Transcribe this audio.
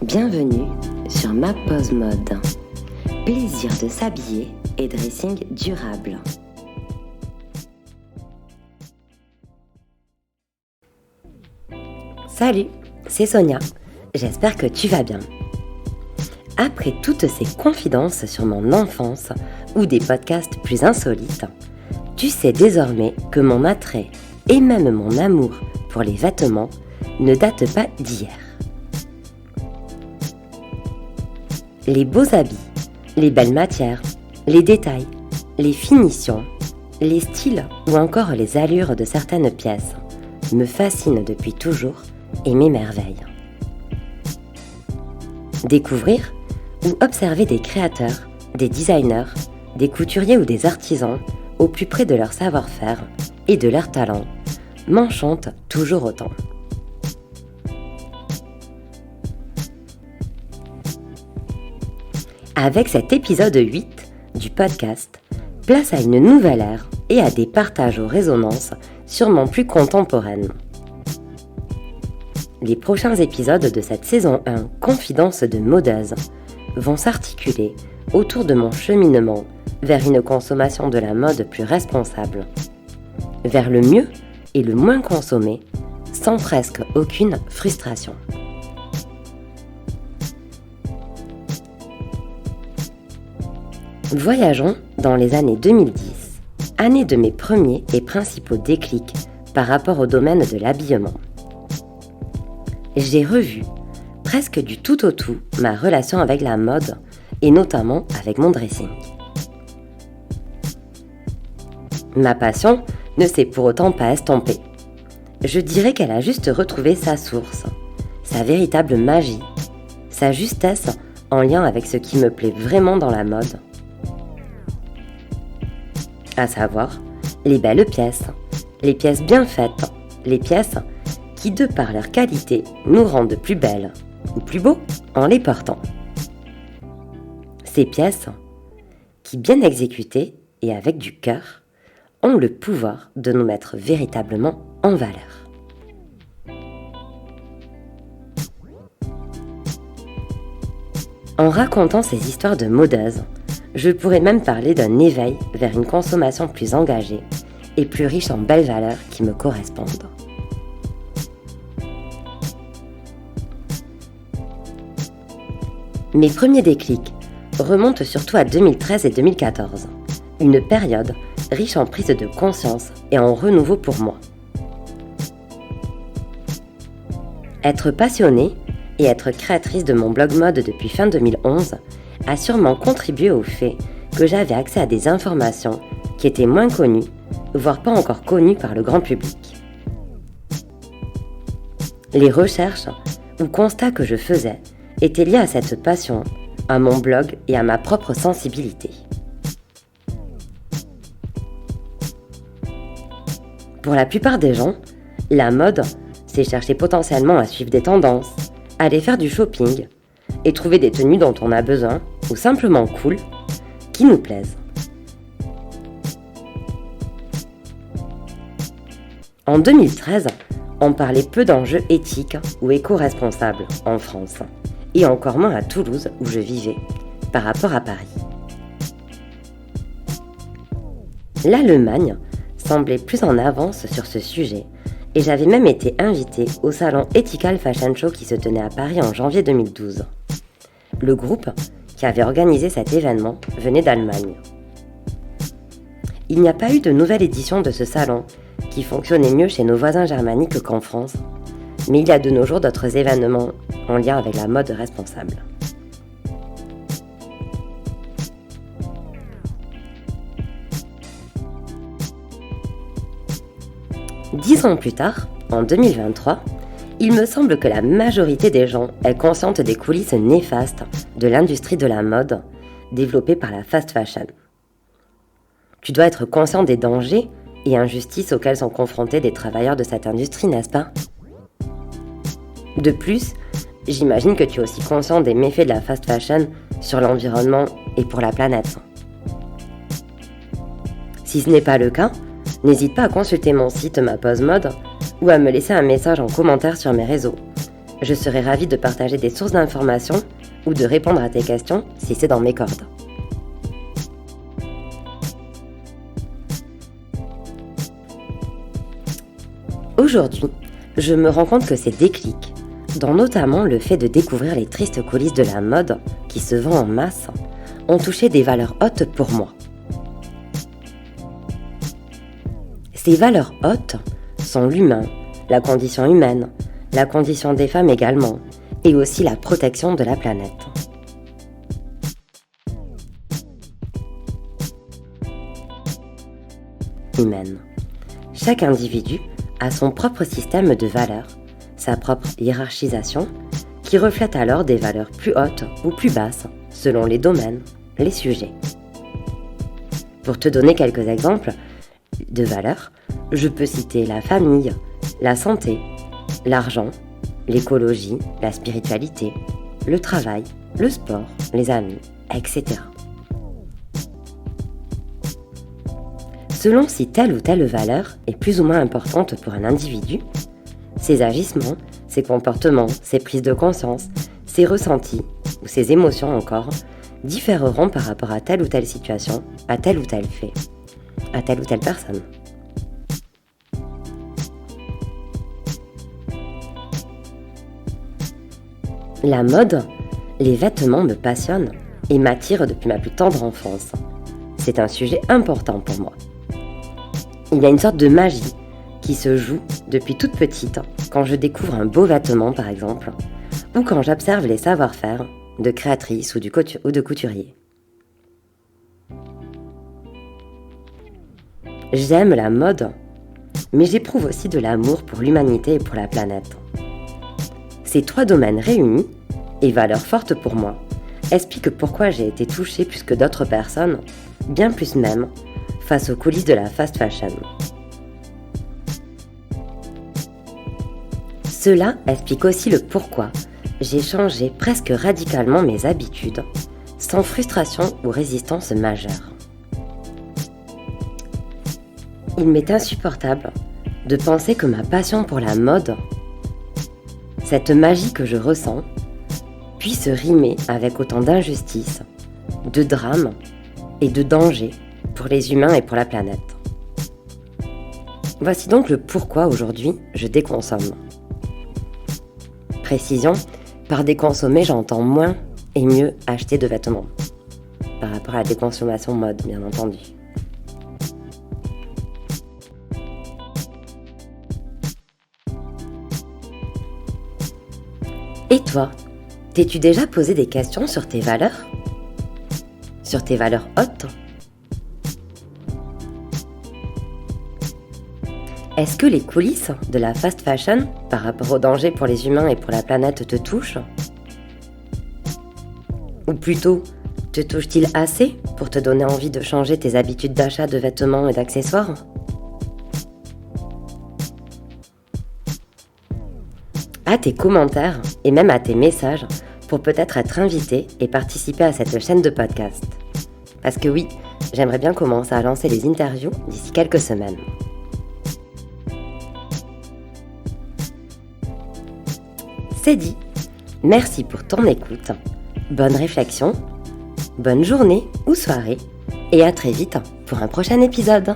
Bienvenue sur Ma Pause Mode. Plaisir de s'habiller et dressing durable. Salut, c'est Sonia. J'espère que tu vas bien. Après toutes ces confidences sur mon enfance ou des podcasts plus insolites, tu sais désormais que mon attrait et même mon amour pour les vêtements ne datent pas d'hier. Les beaux habits, les belles matières, les détails, les finitions, les styles ou encore les allures de certaines pièces me fascinent depuis toujours et m'émerveillent. Découvrir ou observer des créateurs, des designers, des couturiers ou des artisans au plus près de leur savoir-faire et de leur talent m'enchante toujours autant. Avec cet épisode 8 du podcast, place à une nouvelle ère et à des partages aux résonances sûrement plus contemporaines. Les prochains épisodes de cette saison 1 Confidences de modeuse vont s'articuler autour de mon cheminement vers une consommation de la mode plus responsable, vers le mieux et le moins consommé, sans presque aucune frustration. Voyageons dans les années 2010, année de mes premiers et principaux déclics par rapport au domaine de l'habillement. J'ai revu, presque du tout au tout, ma relation avec la mode et notamment avec mon dressing. Ma passion ne s'est pour autant pas estompée. Je dirais qu'elle a juste retrouvé sa source, sa véritable magie, sa justesse en lien avec ce qui me plaît vraiment dans la mode. À savoir, les belles pièces, les pièces bien faites, les pièces qui, de par leur qualité, nous rendent plus belles ou plus beaux en les portant. Ces pièces qui, bien exécutées et avec du cœur, ont le pouvoir de nous mettre véritablement en valeur. En racontant ces histoires de modeuses, je pourrais même parler d'un éveil vers une consommation plus engagée et plus riche en belles valeurs qui me correspondent. Mes premiers déclics remontent surtout à 2013 et 2014, une période riche en prise de conscience et en renouveau pour moi. Être passionnée et être créatrice de mon blog mode depuis fin 2011 a sûrement contribué au fait que j'avais accès à des informations qui étaient moins connues, voire pas encore connues par le grand public. Les recherches ou constats que je faisais étaient liés à cette passion, à mon blog et à ma propre sensibilité. Pour la plupart des gens, la mode, c'est chercher potentiellement à suivre des tendances, aller faire du shopping et trouver des tenues dont on a besoin, ou simplement cool, qui nous plaisent. En 2013, on parlait peu d'enjeux éthiques ou éco-responsables en France, et encore moins à Toulouse où je vivais, par rapport à Paris. L'Allemagne semblait plus en avance sur ce sujet, et j'avais même été invitée au salon Ethical Fashion Show qui se tenait à Paris en janvier 2012. Le groupe qui avait organisé cet événement venait d'Allemagne. Il n'y a pas eu de nouvelle édition de ce salon, qui fonctionnait mieux chez nos voisins germaniques qu'en France, mais il y a de nos jours d'autres événements en lien avec la mode responsable. Dix ans plus tard, en 2023, il me semble que la majorité des gens est consciente des coulisses néfastes de l'industrie de la mode développée par la fast fashion. Tu dois être conscient des dangers et injustices auxquels sont confrontés des travailleurs de cette industrie, n'est-ce pas ? De plus, j'imagine que tu es aussi conscient des méfaits de la fast fashion sur l'environnement et pour la planète. Si ce n'est pas le cas, n'hésite pas à consulter mon site Ma Pause Mode ou à me laisser un message en commentaire sur mes réseaux. Je serai ravie de partager des sources d'informations ou de répondre à tes questions si c'est dans mes cordes. Aujourd'hui, je me rends compte que ces déclics, dont notamment le fait de découvrir les tristes coulisses de la mode qui se vend en masse, ont touché des valeurs hautes pour moi. Ces valeurs hautes sont l'humain, la condition humaine, la condition des femmes également, et aussi la protection de la planète. Humaine. Chaque individu a son propre système de valeurs, sa propre hiérarchisation, qui reflète alors des valeurs plus hautes ou plus basses, selon les domaines, les sujets. Pour te donner quelques exemples de valeurs, je peux citer la famille, la santé, l'argent, l'écologie, la spiritualité, le travail, le sport, les amis, etc. Selon si telle ou telle valeur est plus ou moins importante pour un individu, ses agissements, ses comportements, ses prises de conscience, ses ressentis ou ses émotions encore différeront par rapport à telle ou telle situation, à tel ou tel fait, à telle ou telle personne. La mode, les vêtements me passionnent et m'attirent depuis ma plus tendre enfance. C'est un sujet important pour moi. Il y a une sorte de magie qui se joue depuis toute petite quand je découvre un beau vêtement par exemple, ou quand j'observe les savoir-faire de créatrices ou de couturiers. J'aime la mode, mais j'éprouve aussi de l'amour pour l'humanité et pour la planète. Ces trois domaines réunis, et valeurs fortes pour moi, expliquent pourquoi j'ai été touchée plus que d'autres personnes, bien plus même, face aux coulisses de la fast fashion. Cela explique aussi le pourquoi j'ai changé presque radicalement mes habitudes, sans frustration ou résistance majeure. Il m'est insupportable de penser que ma passion pour la mode, cette magie que je ressens, puisse rimer avec autant d'injustice, de drames et de dangers pour les humains et pour la planète. Voici donc le pourquoi aujourd'hui je déconsomme. Précision, par déconsommer j'entends moins et mieux acheter de vêtements, par rapport à la déconsommation mode bien entendu. Et toi, t'es-tu déjà posé des questions sur tes valeurs ? Sur tes valeurs hautes ? Est-ce que les coulisses de la fast fashion, par rapport aux dangers pour les humains et pour la planète, te touchent ? Ou plutôt, te touchent-ils assez pour te donner envie de changer tes habitudes d'achat de vêtements et d'accessoires ? À tes commentaires et même à tes messages pour peut-être être invité et participer à cette chaîne de podcast. Parce que oui, j'aimerais bien commencer à lancer les interviews d'ici quelques semaines. C'est dit. Merci pour ton écoute. Bonne réflexion, bonne journée ou soirée et à très vite pour un prochain épisode.